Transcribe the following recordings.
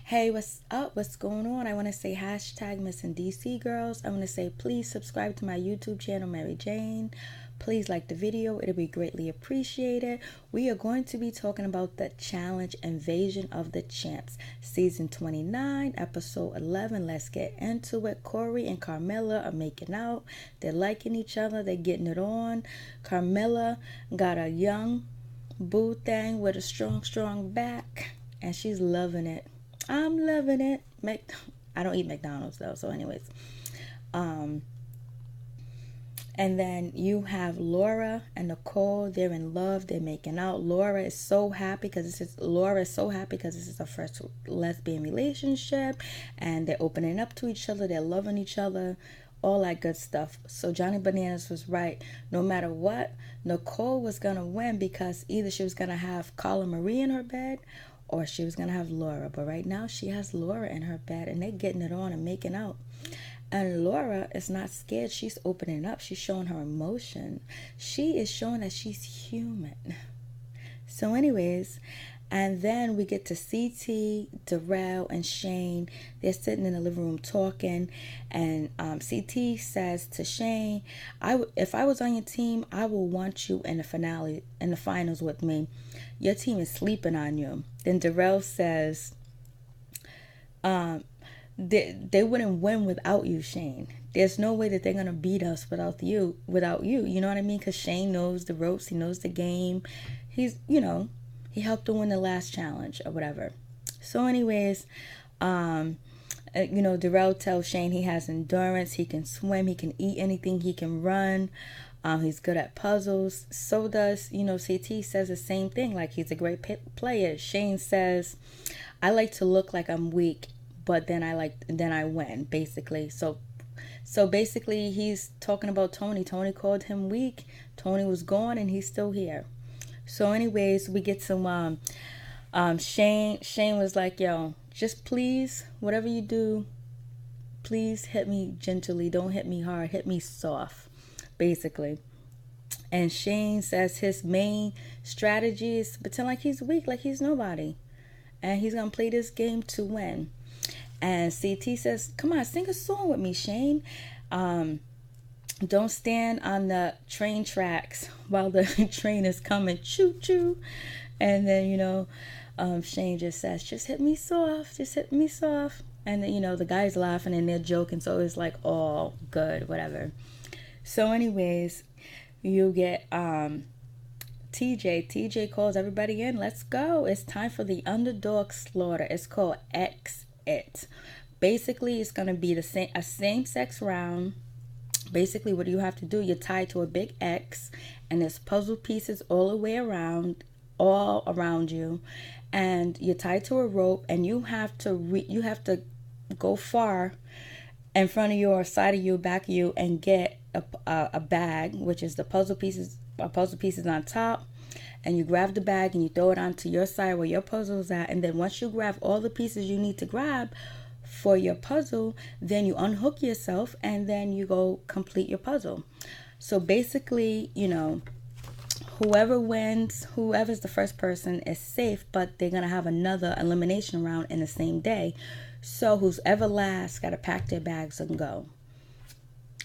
Hey, what's up? What's going on? I want to say hashtag Missing DC Girls. I want to say please subscribe to my YouTube channel, Mary Jane. Please like the video. It'll be greatly appreciated. We are going to be talking about the challenge Invasion of the Champs, season 29, episode 11. Let's get into it. Corey and Carmella are making out. They're liking each other. They're getting it on. Carmella got a young boo thing with a strong back, and she's loving it. I'm loving it. I don't eat McDonald's though, so anyways. And then you have Laura and Nicole. They're in love. They're making out. Laura is so happy because this is her first lesbian relationship, and they're opening up to each other. They're loving each other, all that good stuff. So Johnny Bananas was right. No matter what, Nicole was gonna win because either she was gonna have Carla Marie in her bed, or she was going to have Laura. But right now she has Laura in her bed, and they're getting it on and making out. And Laura is not scared. She's opening up. She's showing her emotion. She is showing that she's human. So anyways, and then we get to CT, Darrell, and Shane. They're sitting in the living room talking, and CT says to Shane, if I was on your team, I will want you in the finals with me. Your team is sleeping on you. Then Darrell says, they wouldn't win without you, Shane. There's no way that they're going to beat us without you. You know what I mean? Because Shane knows the ropes. He knows the game. He helped to win the last challenge or whatever. So anyways, Darrell tells Shane he has endurance. He can swim. He can eat anything. He can run. He's good at puzzles. So does, CT says the same thing. Like, he's a great player. Shane says, I like to look like I'm weak, but then I win, basically. So basically he's talking about Tony. Tony called him weak. Tony was gone and he's still here. So anyways, we get some, Shane was like, yo, just please, whatever you do, please hit me gently. Don't hit me hard. Hit me soft, basically. And Shane says his main strategy is to pretend like he's weak, like he's nobody. And he's going to play this game to win. And CT says, come on, sing a song with me, Shane. Don't stand on the train tracks while the train is coming. Choo choo. And then, Shane just says, just hit me soft. Just hit me soft. And then, the guy's laughing and they're joking. So it's like, all good, whatever. So anyways, you get TJ. TJ calls everybody in. Let's go. It's time for the underdog slaughter. It's called X It. Basically, it's going to be a same-sex round. Basically, what you have to do, you're tied to a big X, and there's puzzle pieces all around you, and you're tied to a rope, and you have to go far in front of you or side of you, back of you, and get a bag, which is the puzzle pieces on top. And you grab the bag and you throw it onto your side where your puzzle's at. And then once you grab all the pieces you need to grab for your puzzle, then you unhook yourself and then you go complete your puzzle. So basically, whoever wins, whoever's the first person is safe, but they're going to have another elimination round in the same day. So whoever last got to pack their bags and go.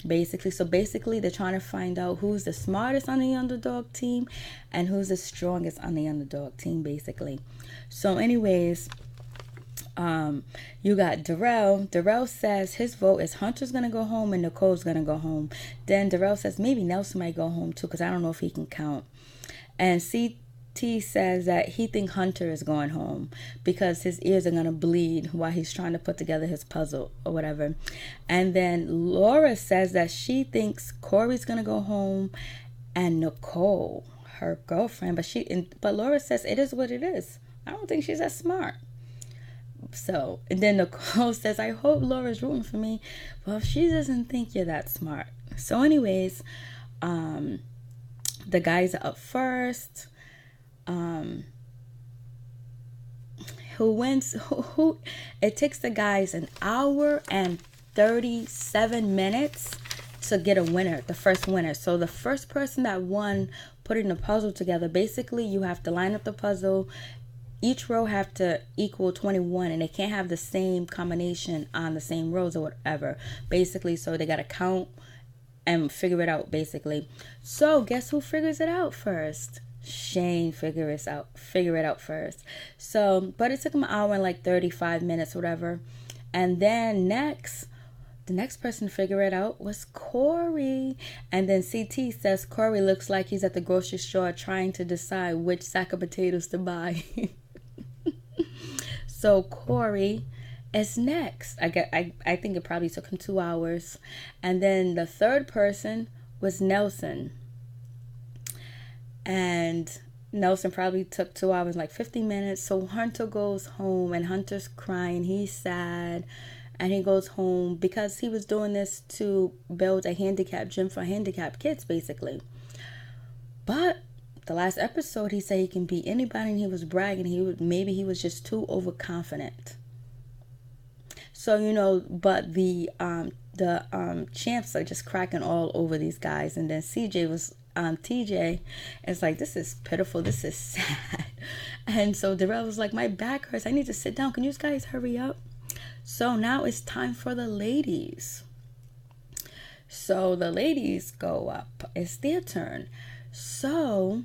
Basically, they're trying to find out who's the smartest on the underdog team and who's the strongest on the underdog team, basically. So anyways, you got Darrell. Darrell says his vote is Hunter's going to go home and Nicole's going to go home. Then Darrell says maybe Nelson might go home too because I don't know if he can count. And CT says that he thinks Hunter is going home because his ears are going to bleed while he's trying to put together his puzzle or whatever. And then Laura says that she thinks Corey's going to go home and Nicole, her girlfriend, but Laura says it is what it is. I don't think she's that smart. So, and then Nicole says, I hope Laura's rooting for me. Well, she doesn't think you're that smart. So anyways, the guys are up first. Who wins? Who? It takes the guys an hour and 37 minutes to get a winner, the first winner. So the first person that won putting the puzzle together, basically you have to line up the puzzle each row have to equal 21, and they can't have the same combination on the same rows or whatever, basically. So they got to count and figure it out, basically. So guess who figures it out first? Shane figure it out first. So, but it took him an hour and like 35 minutes, whatever. And then the next person to figure it out was Corey. And then CT says Corey looks like he's at the grocery store trying to decide which sack of potatoes to buy. So Corey is next. I think it probably took him 2 hours. And then the third person was Nelson. And Nelson probably took 2 hours, like 50 minutes. So Hunter goes home, and Hunter's crying. He's sad. And he goes home because he was doing this to build a handicap gym for handicapped kids, basically. But the last episode, he said he can beat anybody, and he was bragging. Maybe he was just too overconfident. So, you know, but the champs are just cracking all over these guys. And then TJ is like, this is pitiful. This is sad. And so Darrell was like, my back hurts. I need to sit down. Can you guys hurry up? So now it's time for the ladies. So the ladies go up. It's their turn. So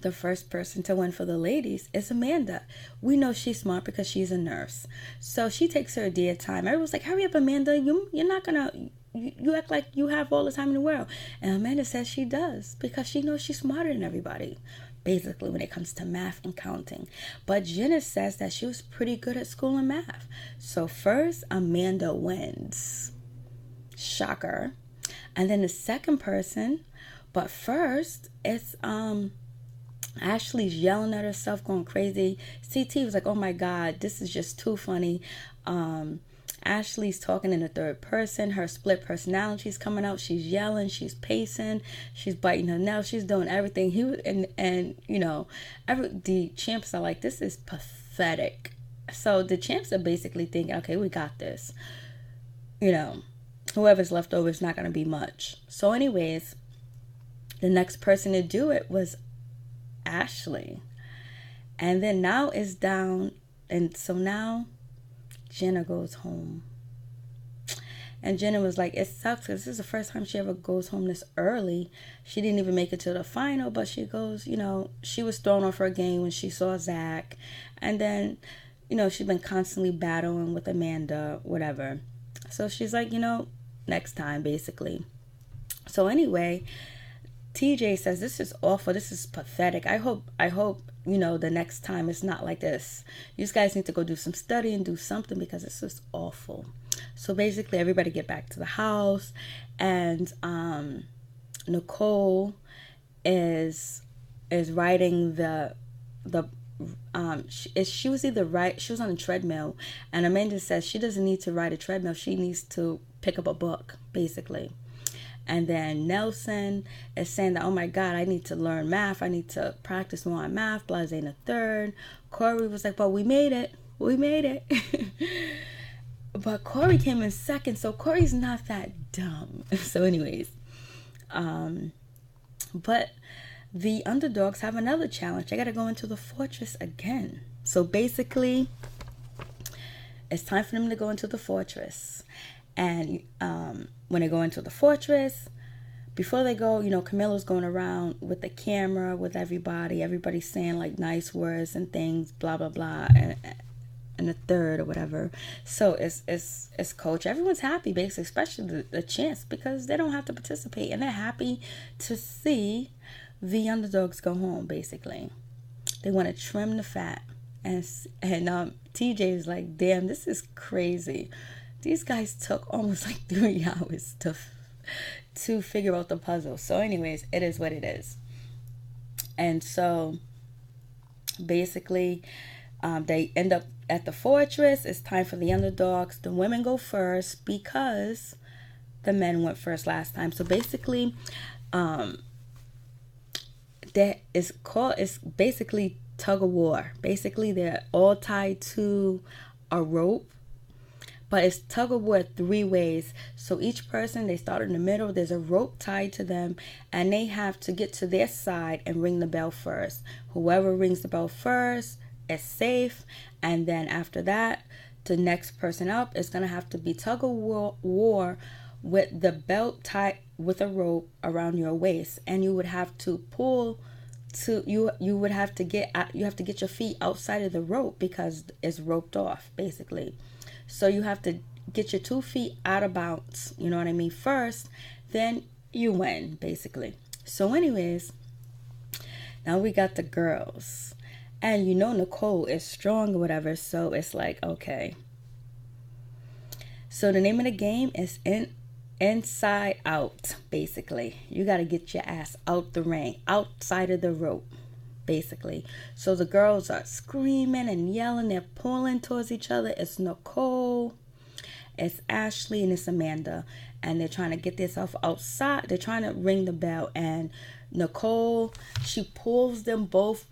the first person to win for the ladies is Amanda. We know she's smart because she's a nurse. So she takes her dear time. Everyone's like, hurry up, Amanda. You're not going to... You act like you have all the time in the world. And Amanda says she does because she knows she's smarter than everybody, basically, when it comes to math and counting. But Jenna says that she was pretty good at school and math. So first, Amanda wins. Shocker. And then the second person, but first, it's Ashley's yelling at herself, going crazy. CT was like, oh my God, this is just too funny. Ashley's talking in the third person. Her split personality's coming out. She's yelling. She's pacing. She's biting her nails. She's doing everything. And you know, the champs are like, this is pathetic. So the champs are basically thinking, okay, we got this. You know, whoever's left over is not going to be much. So anyways, the next person to do it was Ashley. And then now it's down. And so now Jenna goes home. And Jenna was like, it sucks because this is the first time she ever goes home this early. She didn't even make it to the final, but she goes, you know, she was thrown off her game when she saw Zach. And then, you know, she's been constantly battling with Amanda, whatever. So she's like, you know, next time, basically. So anyway, TJ says, this is awful. This is pathetic. I hope, you know, the next time it's not like this. You guys need to go do some study and do something because this is awful. So basically everybody get back to the house, and Nicole is riding she was on a treadmill, and Amanda says she doesn't need to ride a treadmill. She needs to pick up a book, basically. And then Nelson is saying that, oh my God, I need to learn math. I need to practice more on math. Blase in the third. Corey was like, well, we made it. We made it. But Corey came in second. So Corey's not that dumb. So anyways. But the underdogs have another challenge. They got to go into the fortress again. So basically, it's time for them to go into the fortress. And when they go into the fortress, before they go, you know, Camilla's going around with the camera with everybody's saying like nice words and things, blah blah blah, and the third or whatever. So it's coach. Everyone's happy, basically, especially the champs, because they don't have to participate, and they're happy to see the underdogs go home. Basically, they want to trim the fat, and TJ is like, damn, this is crazy. These guys took almost like 3 hours to figure out the puzzle. So anyways, it is what it is. And so basically, they end up at the fortress. It's time for the underdogs. The women go first because the men went first last time. So basically, it's basically tug of war. Basically, they're all tied to a rope. But it's tug of war 3 ways. So each person, they start in the middle. There's a rope tied to them, and they have to get to their side and ring the bell first. Whoever rings the bell first it's safe. And then after that, the next person up is going to have to be tug of war with the belt tied with a rope around your waist, and you would have to pull to you would have to get your feet outside of the rope because it's roped off basically. So you have to get your 2 feet out of bounds, you know what I mean, first, then you win basically. So anyways, now we got the girls, and Nicole is strong or whatever, so it's like, okay. So the name of the game is Inside Out, basically. You got to get your ass out the ring, outside of the rope, basically. So the girls are screaming and yelling. They're pulling towards each other. It's Nicole, it's Ashley, and it's Amanda. And they're trying to get themselves outside. They're trying to ring the bell. And Nicole, she pulls them both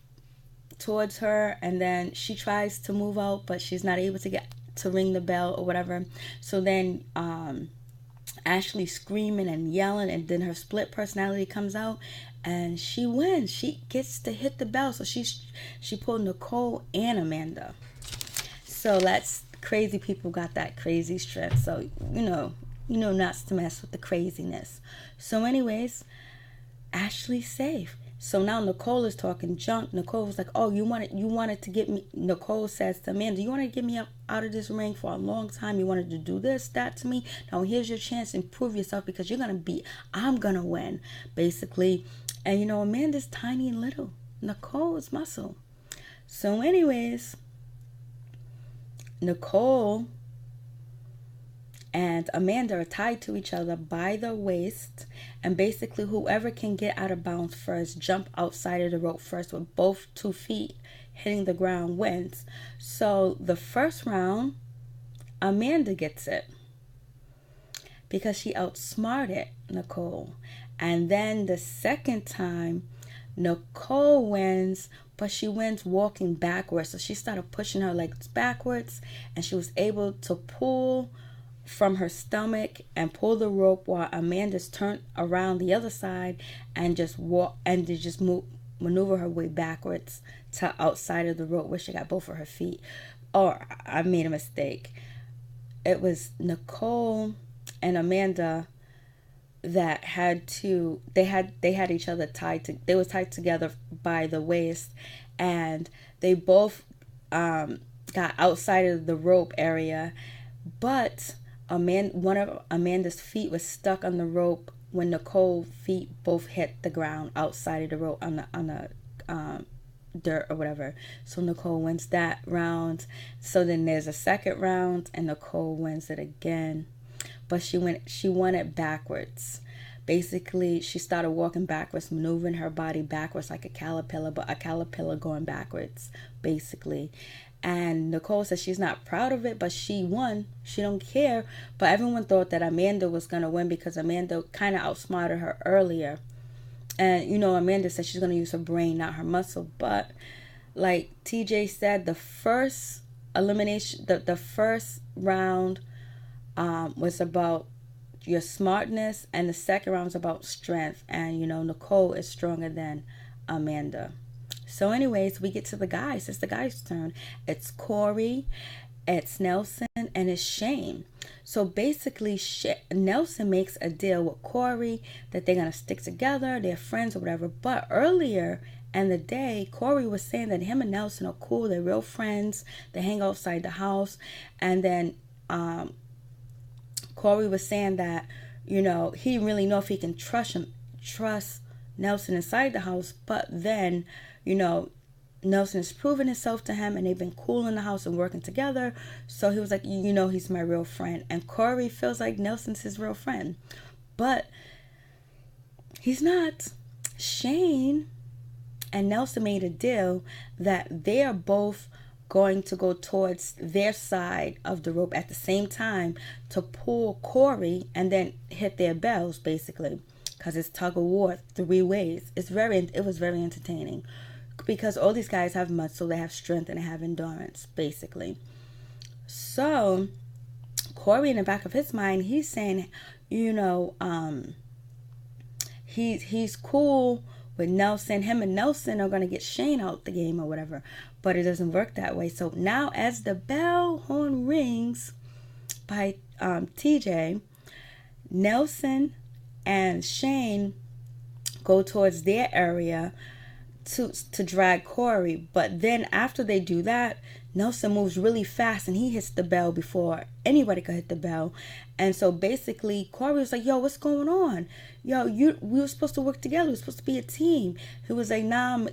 towards her. And then she tries to move out, but she's not able to ring the bell or whatever. So then Ashley screaming and yelling, and then her split personality comes out and she wins. She gets to hit the bell. So she pulled Nicole and Amanda. So that's crazy. People got that crazy strength. So not to mess with the craziness. So anyways, Ashley's safe. So now Nicole is talking junk. Nicole was like, oh, you wanted to get me. Nicole says to Amanda, you wanted to get me out of this ring for a long time. You wanted to do this, that to me. Now here's your chance and prove yourself, because I'm going to win, basically. And Amanda's tiny and little. Nicole is muscle. So anyways, Nicole and Amanda are tied to each other by the waist, and basically whoever can get out of bounds first, jump outside of the rope first with both 2 feet hitting the ground, wins. So the first round, Amanda gets it because she outsmarted Nicole. And then the second time, Nicole wins, but she wins walking backwards. So she started pushing her legs backwards, and she was able to pull from her stomach and pull the rope, while Amanda's turned around the other side and just walk and to just maneuver her way backwards to outside of the rope where she got both of her feet. Or I made a mistake. It was Nicole and Amanda that they had each other they was tied together by the waist, and they both got outside of the rope area, but one of Amanda's feet was stuck on the rope when Nicole's feet both hit the ground outside of the rope on the dirt or whatever. So Nicole wins that round. So then there's a second round, and Nicole wins it again, but she won it backwards. Basically, she started walking backwards, maneuvering her body backwards like a caterpillar, but a caterpillar going backwards, basically. And Nicole says she's not proud of it, but she won. She don't care. But everyone thought that Amanda was going to win because Amanda kind of outsmarted her earlier. And, Amanda said she's going to use her brain, not her muscle. But like TJ said, the first elimination, the first round was about your smartness, and the second round was about strength. And, Nicole is stronger than Amanda. So anyways, we get to the guys. It's the guys' turn. It's Corey, it's Nelson, and it's Shane. So basically, Nelson makes a deal with Corey that they're going to stick together. They're friends or whatever. But earlier in the day, Corey was saying that him and Nelson are cool. They're real friends. They hang outside the house. And then Corey was saying that, he didn't really know if he can trust Nelson inside the house. But then, Nelson has proven himself to him, and they've been cool in the house and working together. So he was like, he's my real friend. And Corey feels like Nelson's his real friend. But he's not. Shane and Nelson made a deal that they are both going to go towards their side of the rope at the same time to pull Corey and then hit their bells, basically. Because it's tug of war 3 ways. It was very entertaining. Because all these guys have muscle, they have strength, and they have endurance, basically. So, Corey, in the back of his mind, he's saying, he's cool with Nelson. Him and Nelson are going to get Shane out the game or whatever. But it doesn't work that way. So now as the bell horn rings by TJ, Nelson and Shane go towards their area to drag Corey. But then after they do that, Nelson moves really fast and he hits the bell before anybody could hit the bell. And so basically Corey was like, yo, what's going on? Yo, we were supposed to work together. We were supposed to be a team. He was like, nah.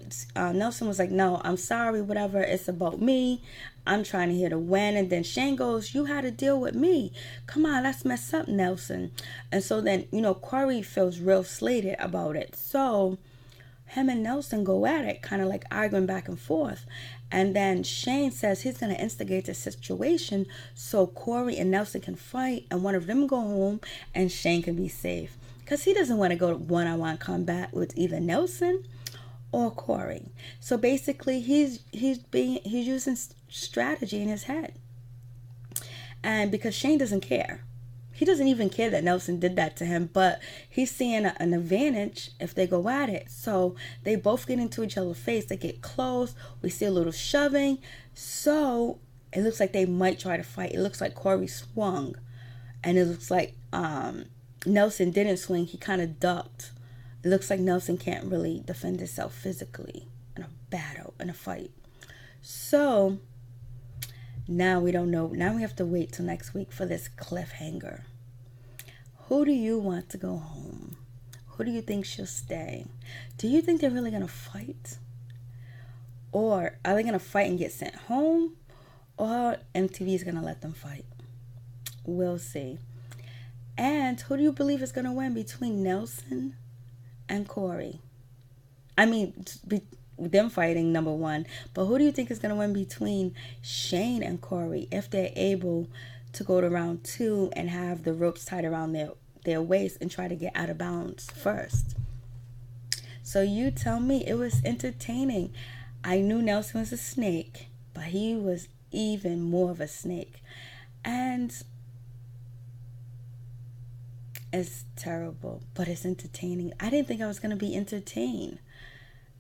Nelson was like, no, I'm sorry, whatever. It's about me. I'm trying to hit a win. And then Shane goes, you had to deal with me. Come on, let's mess up, Nelson. And so then, Corey feels real slated about it. So him and Nelson go at it, kind of like arguing back and forth. And then Shane says he's going to instigate the situation so Corey and Nelson can fight and one of them go home and Shane can be safe. Because he doesn't want to go to one-on-one combat with either Nelson or Corey. So basically he's using strategy in his head. And because Shane doesn't care. He doesn't even care that Nelson did that to him, but he's seeing an advantage if they go at it. So they both get into each other's face. They get close. We see a little shoving. So it looks like they might try to fight. It looks like Corey swung. And it looks like Nelson didn't swing. He kind of ducked. It looks like Nelson can't really defend himself physically in a battle, in a fight. So now we don't know. Now we have to wait till next week for this cliffhanger. Who do you want to go home? Who do you think should stay? Do you think they're really going to fight? Or are they going to fight and get sent home? Or MTV is going to let them fight? We'll see. And who do you believe is going to win between Nelson and Corey? I mean, them fighting, number one. But who do you think is going to win between Shane and Corey if they're able to go to round 2 and have the ropes tied around their waist and try to get out of bounds first? So you tell me. It was entertaining. I knew Nelson was a snake, but he was even more of a snake. And it's terrible, but it's entertaining. I didn't think I was going to be entertained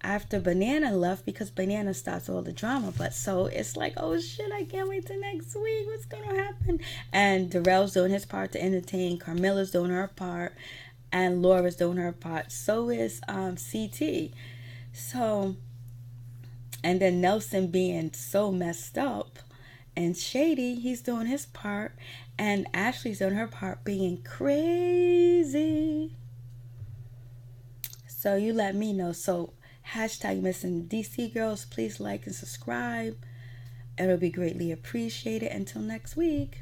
after Banana left, because Banana starts all the drama. But so it's like, oh shit, I can't wait till next week. What's gonna happen? And Darrell's doing his part to entertain. Carmilla's doing her part, and Laura's doing her part. So is CT. So, and then Nelson being so messed up and shady, he's doing his part, and Ashley's doing her part being crazy. So you let me know. So #missing DC girls, please like and subscribe. It'll be greatly appreciated. Until next week.